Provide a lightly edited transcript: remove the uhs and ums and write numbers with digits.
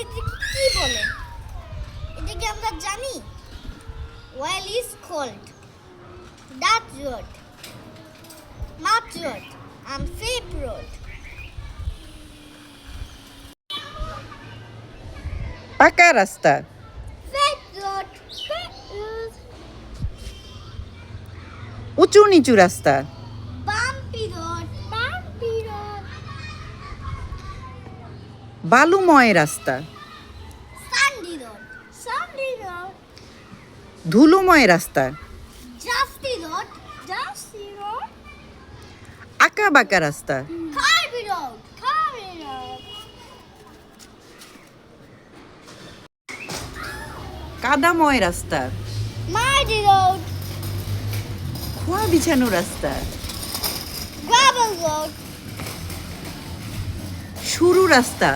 এটাকে কি বলে? এটাকে আমরা জানি? Oil is cold. That road. Mud road. Unsafe road. পাকা রাস্তা, Safe road. Safe road. উঁচু নিচু রাস্তা, Bumpy road. Bumpy road. বালুময় রাস্তা, Sandy road. Sandy road. ধুলোময় রাস্তা, Dusty road. Dusty road. আঁকা বাঁকা রাস্তা, Curvy road. Curvy road. কাদাময় রাস্তা, Muddy road. খোয়া বিছানো রাস্তা, Gravel road. সরু রাস্তা,